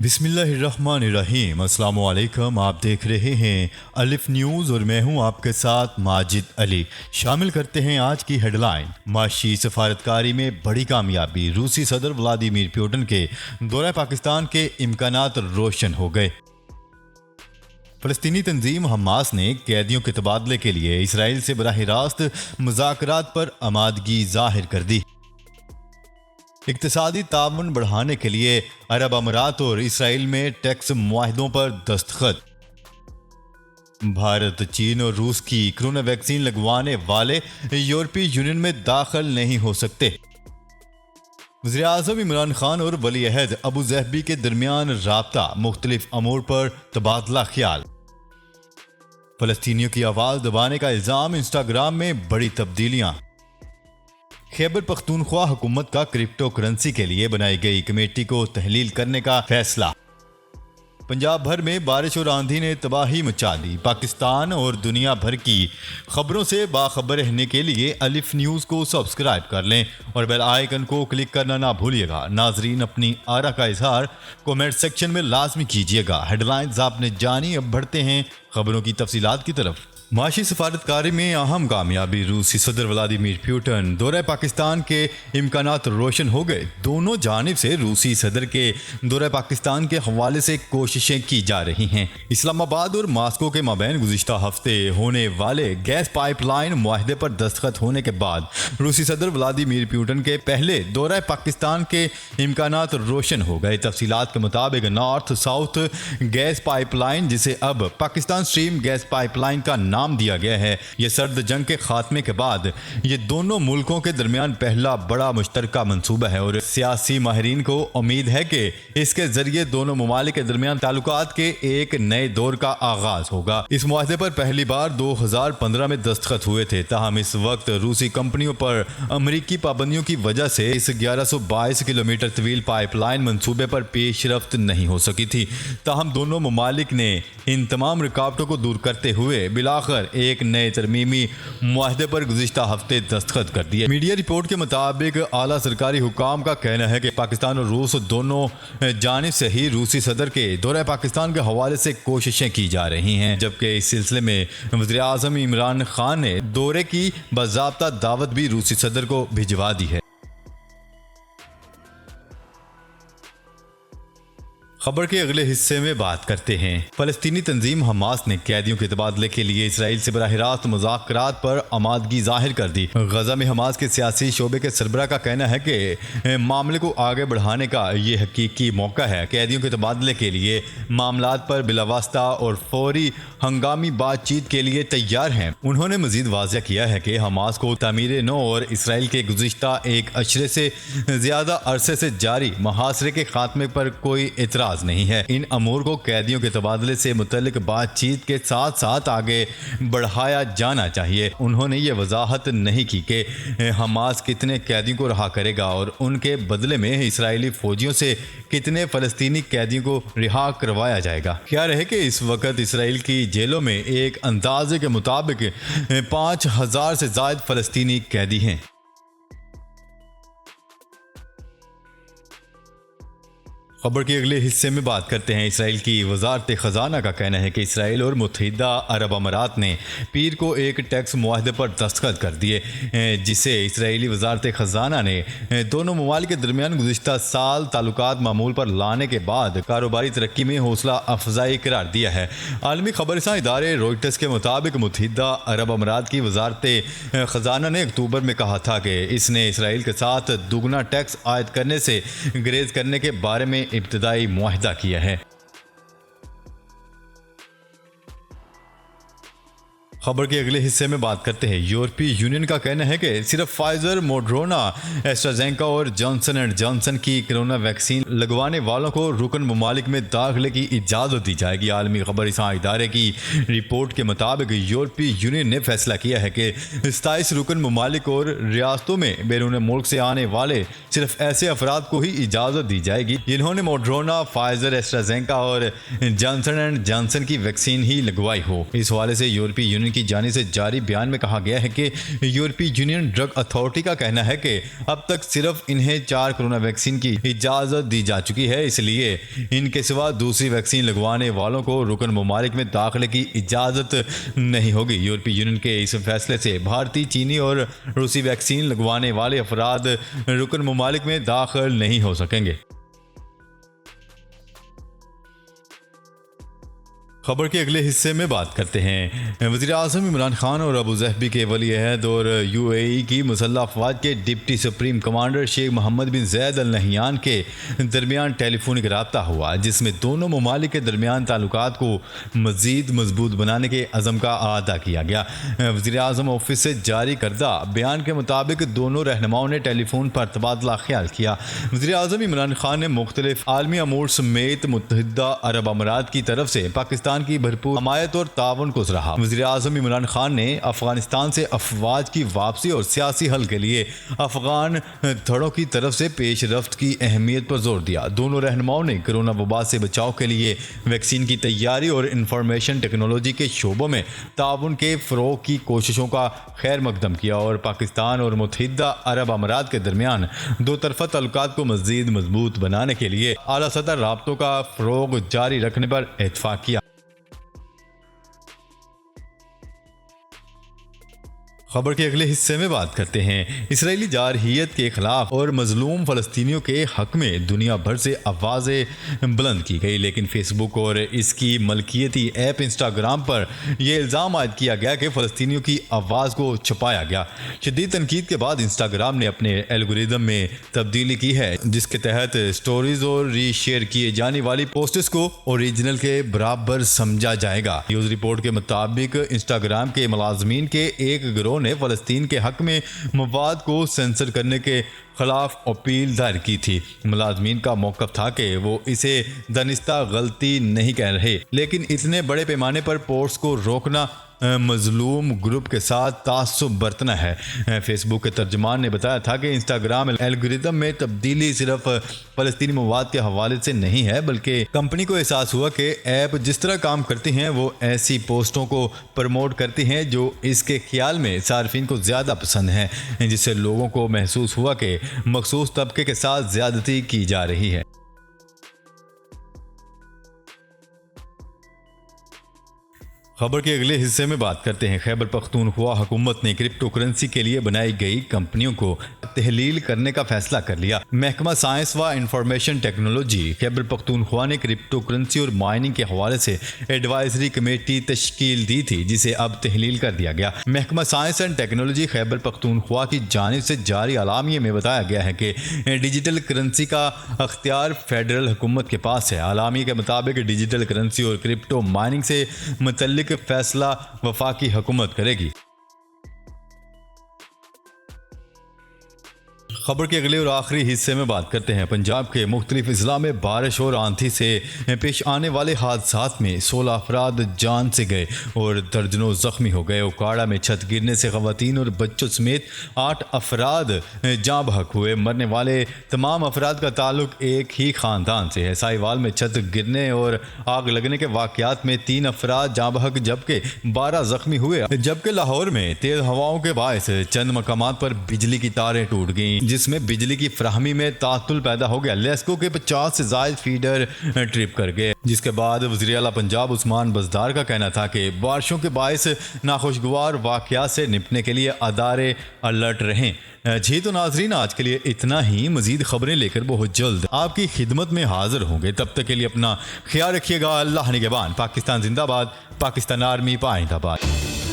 बिस्मिल्लाहिर्रहमानिर्रहीम। अस्सलाम वालेकुम। आप देख रहे हैं अलिफ न्यूज़ और मैं हूं आपके साथ माजिद अली। शामिल करते हैं आज की हेडलाइन। माशी सफारतकारी में बड़ी कामयाबी, रूसी सदर व्लादिमीर पुतिन के दौरा पाकिस्तान के इम्कानात रोशन हो गए। फ़लस्तीनी तंजीम हमास ने कैदियों के तबादले के लिए इसराइल से बराह रास्त मुज़ाकरात पर आमादगी जाहिर कर दी। इक्तिसादी ताउन बढ़ाने के लिए अरब अमारात और इसराइल में टैक्स मुआहदों पर दस्तखत। भारत, चीन और रूस की कोरोना वैक्सीन लगवाने वाले यूरोपीय यूनियन में दाखिल नहीं हो सकते। वज़ीर-ए-आज़म इमरान खान और वली अहद अबू ज़हबी के दरमियान राब्ता, मुख्तलिफ अमूर पर तबादला ख्याल। फ़लस्तीनियों की आवाज़ दबाने का इल्ज़ाम, इंस्टाग्राम में बड़ी तब्दीलियां। खैबर पख्तूनख्वा हुकूमत का क्रिप्टो करेंसी के लिए बनाई गई कमेटी को तहलील करने का फैसला। पंजाब भर में बारिश और आंधी ने तबाही मचा दी। पाकिस्तान और दुनिया भर की खबरों से बाखबर रहने के लिए अलिफ न्यूज़ को सब्सक्राइब कर लें और बेल आइकन को क्लिक करना ना भूलिएगा। नाजरीन, अपनी आरा का इजहार कमेंट सेक्शन में लाजमी कीजिएगा। हेडलाइंस आपने जानी, अब बढ़ते हैं खबरों की तफसीलात की तरफ। माशी सफारतकारी में अहम कामयाबी, रूसी सदर व्लादिमीर पुतिन दौरे पाकिस्तान के इम्कानात रोशन हो गए। दोनों जानिब से रूसी सदर के दौरे पाकिस्तान के हवाले से कोशिशें की जा रही हैं। इस्लामाबाद और मास्को के माबैन गुज़िश्ता हफ्ते होने वाले गैस पाइपलाइन मुआहदे पर दस्तखत होने के बाद रूसी सदर व्लादिमीर पुतिन के पहले दौरे पाकिस्तान के इम्कानात रोशन हो गए। तफसीलात के मुताबिक नॉर्थ साउथ गैस पाइपलाइन, जिसे अब पाकिस्तान स्ट्रीम गैस पाइपलाइन का नाम दिया गया है, यह सर्द जंग के खात्मे के बाद ये दोनों मुल्कों के दरमियान पहला बड़ा मुश्तरका मंसूबा है और सियासी माहिरीन को उम्मीद है कि इसके जरिए दोनों ममालिक के दरमियान ताल्लुकात के एक नए दौर का आगाज होगा। इस मुआहदे पर पहली बार 2015 में दस्तखत हुए थे, ताहम इस वक्त रूसी कंपनियों पर अमरीकी पाबंदियों की वजह से इस 1122 किलोमीटर तवील पाइपलाइन मंसूबे पर पेशरफ्त नहीं हो सकी थी। ताहम दोनों ममालिक ने इन तमाम रुकावटों को दूर करते हुए बिलाखिर एक नए तरमीमी मुआहदे पर गुज़िश्ता हफ्ते दस्तखत कर दिए। मीडिया रिपोर्ट के मुताबिक आला सरकारी हुकाम का कहना है कि पाकिस्तान और रूस दोनों जानिब से ही रूसी सदर के दौरे पाकिस्तान के हवाले से कोशिशें की जा रही हैं, जबकि इस सिलसिले में वज़ीर-ए-आज़म इमरान खान ने दौरे की बाज़ाब्ता दावत भी रूसी सदर को भिजवा दी है। खबर के अगले हिस्से में बात करते हैं। फ़लस्तीनी तंजीम हमास ने कैदियों के तबादले के लिए इसराइल से बराह रास्त मुज़ाकरात पर आमादगी जाहिर कर दी। गजा में हमास के सियासी शोबे के सरबरा का कहना है कि मामले को आगे बढ़ाने का ये हकीकी मौका है। कैदियों के तबादले के लिए मामलात पर बिलावास्ता और फौरी हंगामी बातचीत के लिए तैयार हैं। उन्होंने मजीद वाज़ह किया है कि हमास को तामीर नौ और इसराइल के गुज़िश्ता एक अशरे से ज़्यादा अरसे से जारी मुहासरे के खात्मे पर कोई एतराज़ नहीं है। इन अमूर को कैदियों के तबादले से मुतल्लिक बातचीत के साथ साथ आगे बढ़ाया जाना चाहिए। उन्होंने ये वजाहत नहीं की कि हमास कितने कैदियों को रहा करेगा और उनके बदले में इसराइली फौजियों से कितने फ़लस्तीनी कैदियों को रिहा करवाया जाएगा। ख्याल है कि इस वक्त इसराइल की जेलों में एक अंदाजे के मुताबिक 5000 से ज़ायद फ़लस्तीनी कैदी हैं। खबर के अगले हिस्से में बात करते हैं। इसराइल की वजारत ख़जाना का कहना है कि इसराइल और मुत्तहिदा अरब अमारात ने पीर को एक टैक्स मुआहदे पर दस्तखत कर दिए, जिसे इसराइली वजारत ख़जाना ने दोनों ममालिक के दरमियान गुज़िश्ता साल ताल्लुकात मामूल पर लाने के बाद कारोबारी तरक्की में हौसला अफजाई करार दिया है। आलमी खबरसां इदारे रॉयटर्स के मुताबिक मुत्तहिदा अरब अमारात की वजारत ख़जाना ने अक्टूबर में कहा था कि इसने इसराइल के साथ दुगना टैक्स आयद करने से गुरेज करने के बारे में इब्तदाई मुआहदा किया है। खबर के अगले हिस्से में बात करते हैं। यूरोपीय यूनियन का कहना है कि सिर्फ फाइजर, मोडरोना, एस्ट्राजेनेका और जॉनसन एंड जॉनसन की कोरोना वैक्सीन लगवाने वालों को रुकन ममालिक में दाखिले की इजाज़त दी जाएगी। आलमी खबरसां इदारे की रिपोर्ट के मुताबिक यूरोपीय यूनियन ने फैसला किया है कि 27 रुकन ममालिक और रियासतों में बैरून मुल्क से आने वाले सिर्फ ऐसे अफराद को ही इजाज़त दी जाएगी जिन्होंने मोडरोना, फाइजर, एस्ट्राजेनेका और जॉनसन एंड जॉनसन की वैक्सीन ही लगवाई हो। इस हवाले से यूरोपीय यूनियन की जानिब से जारी बयान में कहा गया है कि यूरोपीय यूनियन ड्रग अथॉरिटी का कहना है कि अब तक सिर्फ इन्हें 4 कोरोना वैक्सीन की इजाजत दी जा चुकी है, इसलिए इनके सिवा दूसरी वैक्सीन लगवाने वालों को रुकन ममालिक में दाखिले की इजाजत नहीं होगी। यूरोपीय यूनियन के इस फैसले से भारतीय, चीनी और रूसी वैक्सीन लगवाने वाले अफराद रुकन ममालिक में दाखिल नहीं हो सकेंगे। खबर के अगले हिस्से में बात करते हैं। वज़ीर आज़म इमरान खान और अबू ज़हबी के वली अहद और यूएई की मुसल्लह अफ़वाज के deputy supreme commander Sheikh Mohammed bin Zayed Al Nahyan के दरमियान टेलीफोनिक रब्ता हुआ, जिसमें दोनों ममालिक के दरमियान ताल्लुकात को मज़ीद मजबूत बनाने के अज़म का अदा किया गया। वज़ीर आज़म ऑफिस से जारी करदा बयान के मुताबिक दोनों रहनुमाओं ने टेलीफोन पर तबादला ख्याल किया। वज़ीर आज़म इमरान खान ने मुख्तलिफ आलमी अमूर समेत मुत्तहिदा अरब अमारात की तरफ से पाकिस्तान की भरपूर हमायत और तावन को सराहा। वज़ीर आज़म इमरान खान ने अफगानिस्तान से अफवाज की वापसी और सियासी हल के लिए अफगान धड़ों की तरफ से पेश रफ्त की अहमियत पर जोर दिया। दोनों रहनुमाओं ने कोरोना वबा से बचाव के लिए वैक्सीन की तैयारी और इंफॉर्मेशन टेक्नोलॉजी के शोबों में ताउन के फ़रोग़ की कोशिशों का खैर मकदम किया और पाकिस्तान और मुत्तहिदा अरब अमारात के दरमियान दो तरफ़ा ताल्लुकात को मज़ीद मजबूत बनाने के लिए आला सतह राब्तों का फ़रोग़ जारी रखने पर इत्तफ़ाक़ किया। खबर के अगले हिस्से में बात करते हैं। इसराइली जारहियत के खिलाफ और मजलूम फ़लस्तीनियों के हक में दुनिया भर से आवाज़ें बुलंद की गई, लेकिन फेसबुक और इसकी मलकियती ऐप इंस्टाग्राम पर यह इल्ज़ाम आयद किया गया कि फ़लस्तीनियों की आवाज़ को छुपाया गया। शदीद तनकीद के बाद इंस्टाग्राम ने अपने एल्गोरिदम में तब्दीली की है, जिसके तहत स्टोरीज और रीशेयर किए जाने वाली पोस्ट्स को ओरिजिनल के बराबर समझा जाएगा। न्यूज़ रिपोर्ट के मुताबिक इंस्टाग्राम के मुलाजमीन के एक गिरोह ने फ़लस्तीन के हक में मवाद को सेंसर करने के खिलाफ अपील दायर की थी। मुलाजमीन का मौक़िफ़ था कि वो इसे दानिस्ता गलती नहीं कह रहे, लेकिन इतने बड़े पैमाने पर पोस्ट को रोकना मजलूम ग्रुप के साथ तासुब बरतना है। फेसबुक के तर्जमान ने बताया था कि इंस्टाग्राम एल्गोरिदम में तब्दीली सिर्फ फ़लस्तीनी मवाद के हवाले से नहीं है, बल्कि कंपनी को एहसास हुआ कि ऐप जिस तरह काम करती हैं वो ऐसी पोस्टों को प्रमोट करती हैं जो इसके ख्याल में सार्फिन को ज़्यादा पसंद हैं, जिससे लोगों को महसूस हुआ कि मखसूस तबके के साथ ज़्यादती की जा रही है। खबर के अगले हिस्से में बात करते हैं। खैबर पख्तूनख्वा हुकूमत ने क्रिप्टो करेंसी के लिए बनाई गई कंपनियों को तहलील करने का फैसला कर लिया। महकमा साइंस व इंफॉर्मेशन टेक्नोलॉजी खैबर पख्तूनख्वा ने क्रिप्टो करेंसी और माइनिंग के हवाले से एडवाइजरी कमेटी तश्कील दी थी, जिसे अब तहलील कर दिया गया। महकमा science and technology Khyber Pakhtunkhwa की जानिब से जारी अलामिये में बताया गया है कि डिजिटल करेंसी का अख्तियार फेडरल हुकूमत के पास है। अलामिये के मुताबिक डिजिटल करेंसी और क्रिप्टो माइनिंग से मुतल्लिक फैसला वफाकी हुकूमत करेगी। खबर के अगले और आखिरी हिस्से में बात करते हैं। पंजाब के मुख्तलिफ अजला में बारिश और आंधी से पेश आने वाले हादसात में 16 अफराद जान से गए और दर्जनों जख्मी हो गए। उकाड़ा में छत गिरने से खवातीन और बच्चों समेत 8 अफराद जाँ बहक हुए। मरने वाले तमाम अफराद का ताल्लुक एक ही ख़ानदान से है। साहिवाल में छत गिरने और आग लगने के वाक़यात में 3 अफराद जाँ बहक जबकि 12 जख्मी हुए, जबकि लाहौर में तेज़ हवाओं के बायस चंद मकामात पर बिजली की तारें टूट गईं, जिसमें बिजली की फ्राहमी में तातुल पैदा हो गया। लेस्को के 50 से ज़ायद फीडर ट्रिप कर गए, जिसके बाद वज़ीर आला पंजाब उस्मान बज़दार का कहना था कि बारिशों के बायस नाखुशगवार वाक़यात से निपटने के लिए अदारे अलर्ट रहें। जी तो नाजरीन, आज के लिए इतना ही। मज़ीद खबरें लेकर बहुत जल्द आपकी खिदमत में हाजिर होंगे। तब तक के लिए अपना ख्याल रखिएगा। अल्लाह निगहबान। पाकिस्तान जिंदाबाद। पाकिस्तान आर्मी पाइंदाबाद।